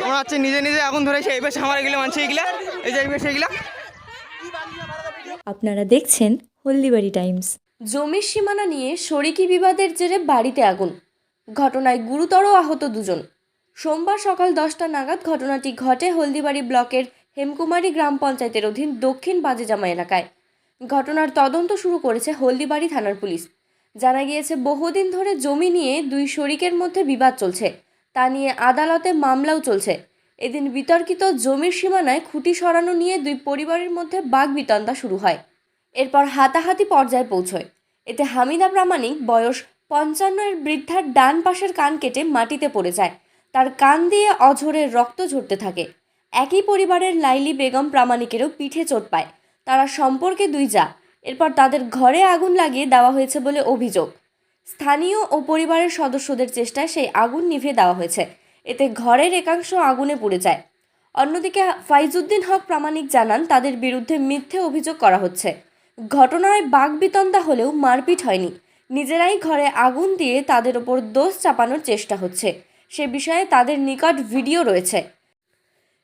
আমরা হচ্ছে নিজে নিজে আগুন ধরেছে, এই পাশে আমার এগুলো মানছে, এগুলা এই যে এই পাশে এগুলা। আপনারা দেখছেন হলদিবাড়ি টাইমস। জমির সীমানা নিয়ে শরিকি বিবাদের জেরে বাড়িতে আগুন, ঘটনায় গুরুতর আহত দুজন। সোমবার সকাল 10টা নাগাদ ঘটনাটি ঘটে হলদিবাড়ি ব্লকের হেমকুমারী গ্রাম পঞ্চায়েতের অধীন দক্ষিণ বাজেজামা এলাকায়। ঘটনার তদন্ত শুরু করেছে হলদিবাড়ি থানার পুলিশ। জানা গিয়েছে, বহুদিন ধরে জমি নিয়ে দুই শরিকের মধ্যে বিবাদ চলছে, তা নিয়ে আদালতে মামলাও চলছে। এদিন বিতর্কিত জমির সীমানায় খুঁটি সরানো নিয়ে দুই পরিবারের মধ্যে বাকবিতণ্ডা শুরু হয়। এরপর হাতাহাতি পর্যায়ে পৌঁছয়। এতে হামিদা প্রামাণিক বয়স 55 বৃদ্ধার ডান পাশের কান কেটে মাটিতে পড়ে যায়। তার কান দিয়ে অঝরে রক্ত ঝরতে থাকে। একই পরিবারের লাইলি বেগম প্রামাণিকেরও পিঠে চোট পায়। তারা সম্পর্কে দুই জা। এরপর তাদের ঘরে আগুন লাগিয়ে দেওয়া হয়েছে বলে অভিযোগ। স্থানীয় ও পরিবারের সদস্যদের চেষ্টায় সেই আগুন নিভিয়ে দেওয়া হয়েছে। এতে ঘরের একাংশ আগুনে পুড়ে যায়। অন্যদিকে ফাইজউদ্দিন হক প্রামাণিক জানান, তাদের বিরুদ্ধে মিথ্যে অভিযোগ করা হচ্ছে। ঘটনায় বাকবিতণ্ডা হলেও মারপিট হয়নি। নিজেরাই ঘরে আগুন দিয়ে তাদের ওপর দোষ চাপানোর চেষ্টা হচ্ছে। সে বিষয়ে তাদের নিকট ভিডিও রয়েছে।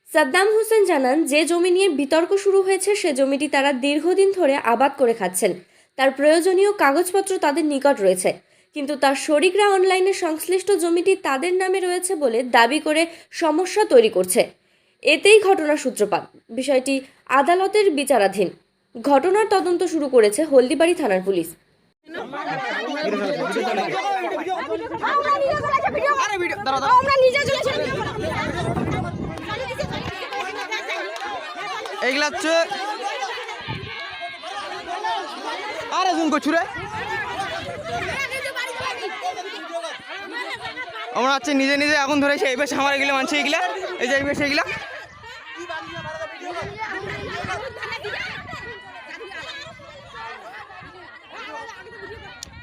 সাদ্দাম হোসেন জানান, যে জমি নিয়ে বিতর্ক শুরু হয়েছে সে জমিটি তারা দীর্ঘদিন ধরে আবাদ করে খাচ্ছেন। তার প্রয়োজনীয় কাগজপত্র তাদের নিকট রয়েছে, কিন্তু তার শরিকরা অনলাইনে সংশ্লিষ্ট জমিটি তাদের নামে রয়েছে বলে দাবি করে সমস্যা তৈরি করছে। এতেই ঘটনার সূত্রপাত। বিষয়টি আদালতের বিচারাধীন। ঘটনার তদন্ত শুরু করেছে হলদিবাড়ি থানার পুলিশ। এইগুলা হচ্ছে আরে জুম করছু রে। আমরা হচ্ছে নিজে নিজে আগুন ধরেছে, এই পাশে আমার এগুলো মানছে, এগুলা এই যে এই পাশে এগুলা।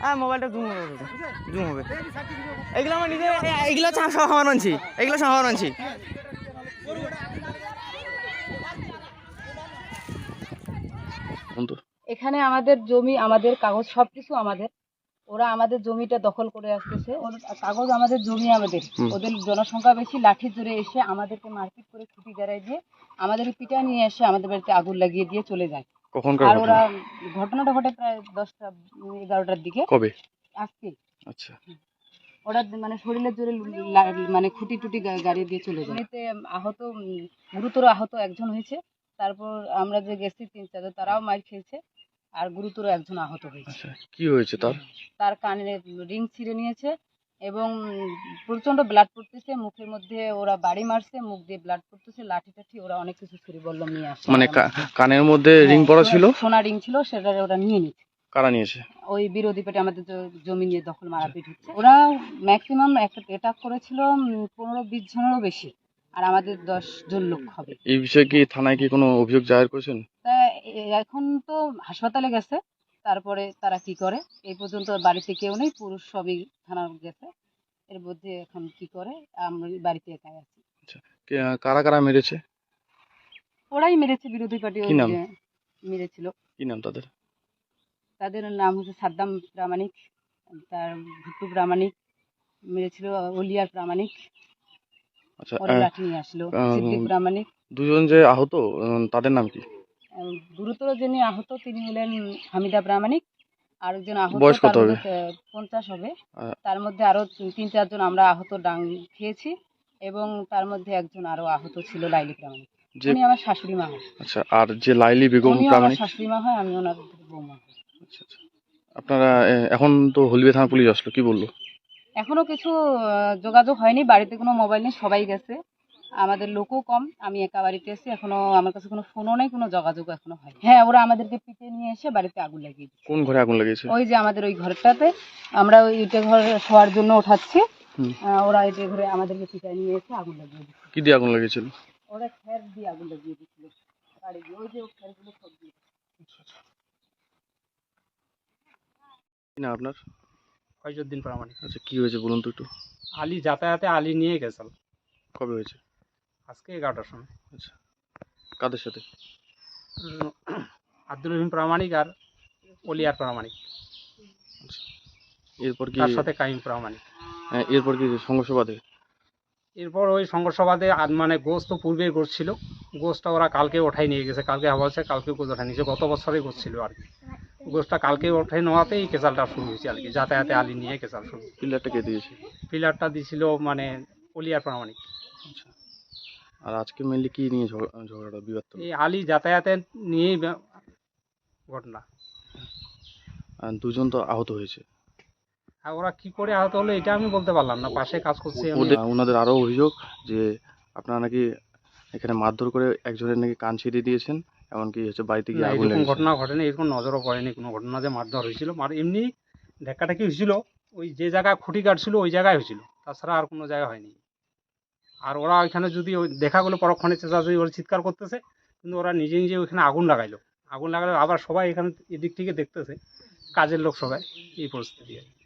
হ্যাঁ, মোবাইলটা জুম হবে, জুম হবে। এগুলো আমার নিজে, এগুলো সব আমার মানছি, এগুলো সব আমার মানছি। এখানে আমাদের জমি, আমাদের কাগজ সবকিছু আমাদের। ওরা আমাদের জমিটা দখল করে আসতেছে। ওর কাগজ আমাদের, জমি আমাদের। ওদের জনসংখ্যা বেশি, লাঠির জোরে এসে আমাদেরকে মারপিট করে খুঁটি গাড়াই দিয়ে আমাদের পিটা নিয়ে এসে আমাদের বাড়িতে আগুন লাগিয়ে দিয়ে চলে যায়। আর ওরা, ঘটনাটা ঘটে প্রায় 10টা 11টার দিকে। কবে? আজকে। আচ্ছা। ওরা মানে শরীরের জোরে মানে খুঁটি টুটি গাড়িয়ে দিয়ে চলে যায়। এতে আহত, গুরুতর আহত একজন হয়েছে। তারপর আমরা যে গেছি 3-4 জন, তারাও মার খেয়েছে। আর গুরুতর একজন আহত হয়েছে। আচ্ছা, কি হয়েছে তার? তার কানে রিং ছিঁড়ে নিয়েছে এবং প্রচন্ড ব্লাড পড়তেছে। মুখের মধ্যে ওরা বাড়ি মারছে, মুখ দিয়ে ব্লাড পড়তেছে। লাঠি টাঠি ওরা অনেক কিছু ছুরি বলল নিয়ে আসে। মানে কানের মধ্যে রিং পরা ছিল, সোনা রিং ছিল, সেটা ওরা নিয়ে নিচ্ছে। কারা নিয়েছে? ওই বিরোধী পার্টি আমাদের জমি নিয়ে দখল মারাপিট হচ্ছে। ওরা ম্যাক্সিমাম একটা অ্যাটাক করেছিল 15-20 জনেরও বেশি, আর আমাদের 10 জন লোক হবে। এই বিষয়ে কি থানায় কি কোনো অভিযোগ দায়ের করেছেন? তা এখন তো হাসপাতালে গেছে, তারপরে তারা কি করে। এই পর্যন্ত বাড়িতে কেউ নেই, পুরুষ সবই থানা গেছে। এর মধ্যে এখন কি করে, আমরা বাড়িতে একাই আছি। আচ্ছা, কারা কারা মেরেছে? ওরাই মেরেছে, বিরোধী পার্টি কি নাম মেরেছিল। কি নাম তাদের? তাদের নাম হচ্ছে সাদ্দাম প্রামাণিক, তার ভুট্টু প্রামাণিক মেরেছিল, ওলিয়ার প্রামাণিক। আচ্ছা, ওরা লাঠি নিয়ে আসলো। সিদ্দিক প্রামাণিক। দুজন যে আহত, তাদের নাম কি? গুরুতর যিনি আহত তিনি হলেন হামিদা প্রামাণিক। আর একজন আহত, বয়স কত হবে? 50 হবে। তার মধ্যে আরো 3-4 জন আমরা আহত ডাং খেয়েছি, এবং তার মধ্যে একজন আরো আহত ছিল, লাইলি প্রামাণিক। উনি আমার শাশুড়ি মা হয়। আচ্ছা, আর যে লাইলি বেগম প্রামাণিক, শাশুড়ি মা হয়, আমি ওনার বৌমা। আচ্ছা আচ্ছা। আপনারা এখন তো হলদিবাড়ি থানা পুলিশ আসলো, কি বললো? এখনো কিছু যোগাযোগ হয়নি। বাড়িতে কোনো মোবাইল নেই, সবাই গেছে। আমাদের লোকও কম, আমি একা বাড়িতে এসেছি। এখনো আমার কাছে কোনো ফোনও নেই, কোনো যোগাযোগও এখনো হয়। হ্যাঁ, ওরা আমাদেরকে পিটে নিয়ে এসে বাড়িতে আগুন লাগিয়ে দিচ্ছে। কোন ঘরে আগুন লাগিয়েছে? ওই যে আমাদের ওই ঘরটাতে, আমরা ওই ইটে ঘর শোয়ার জন্য উঠাচ্ছি, ওরা ইটে ঘরে আমাদেরকে পিটাই নিয়ে এসে আগুন লাগিয়ে দিচ্ছে। কি দিয়ে আগুন লাগিয়েছিল? ওরা খ্যার দিয়ে আগুন লাগিয়ে দিচ্ছিল বাড়ি দিয়ে। ওই যে খ্যারগুলো সব দিয়ে। কি না আপনার? ফাইজউদ্দিন প্রামাণিক। আচ্ছা, কি হয়েছে বলুন তো একটু। আলী যাতায়াতে আলী নিয়ে গেছিল কবে হয়েছে? আজকে 11টার সময়। আচ্ছা, কাদের সাথে? আব্দুল রহিম প্রামাণিক আর ওলিয়ার প্রামাণিক। আচ্ছা, এরপর কি? তার সাথে কাইম প্রামাণিক। এরপর কি সংঘর্ষ বাধে? এরপর ওই সংঘর্ষবাদে মানে গোস তো পূর্বে গোস ছিল, গোসটা ওরা কালকে ওঠাই নিয়ে গেছে, কালকে হাওয়া হচ্ছে, কালকে গোস ওঠাই নিয়েছে, গত বছরে গোস ছিল আর কি। গোসটা কালকে ওঠাই নেওয়াতেই কেসালটা শুরু হয়েছে আর কি, যাতায়াতে আলি নিয়ে কেসাল শুরু। পিলারটা কে দিয়েছে? পিলারটা দিছিল মানে অলিয়ার প্রামাণিক। আচ্ছা, আর আজকে মেনলি কি নিয়ে ঝগড়াটা বিবাদ তো? এই আলি যাতায়াতে নিয়েই ঘটনা। আর দুজন তো আহত হয়েছে। আর ওরা কি করে আহত হলো এটা আমি বলতে পারলাম না, পাশে কাজ করছি আমি। ওনাদের আরো অভিযোগ যে আপনারা নাকি এখানে মারধর করে একজনের নাকি কান ছিঁড়ে দিয়েছেন, এমনকি হচ্ছে বাড়িতে না, গিয়ে আগুন এরকম লেগেছে। ঘটনা ঘটেনি, এরকম নজরও পড়েনি কোনো ঘটনা যে মারধর হয়েছিল। এমনি ধাক্কাটা কি হয়েছিল ওই যে জায়গায় খুঁটি কাটছিল ওই জায়গায় হয়েছিল, তাছাড়া আর কোনো জায়গায় হয়নি। আর ওরা ওইখানে যদি ওই দেখা গেলো পরক্ষণে চেঁচাচেঁচি ওরা চিৎকার করতেছে, কিন্তু ওরা নিজে নিজে ওইখানে আগুন লাগাইলো, আবার সবাই এখানে এদিক থেকে দেখতেছে, কাজের লোক সবাই, এই পরিস্থিতি আর কি।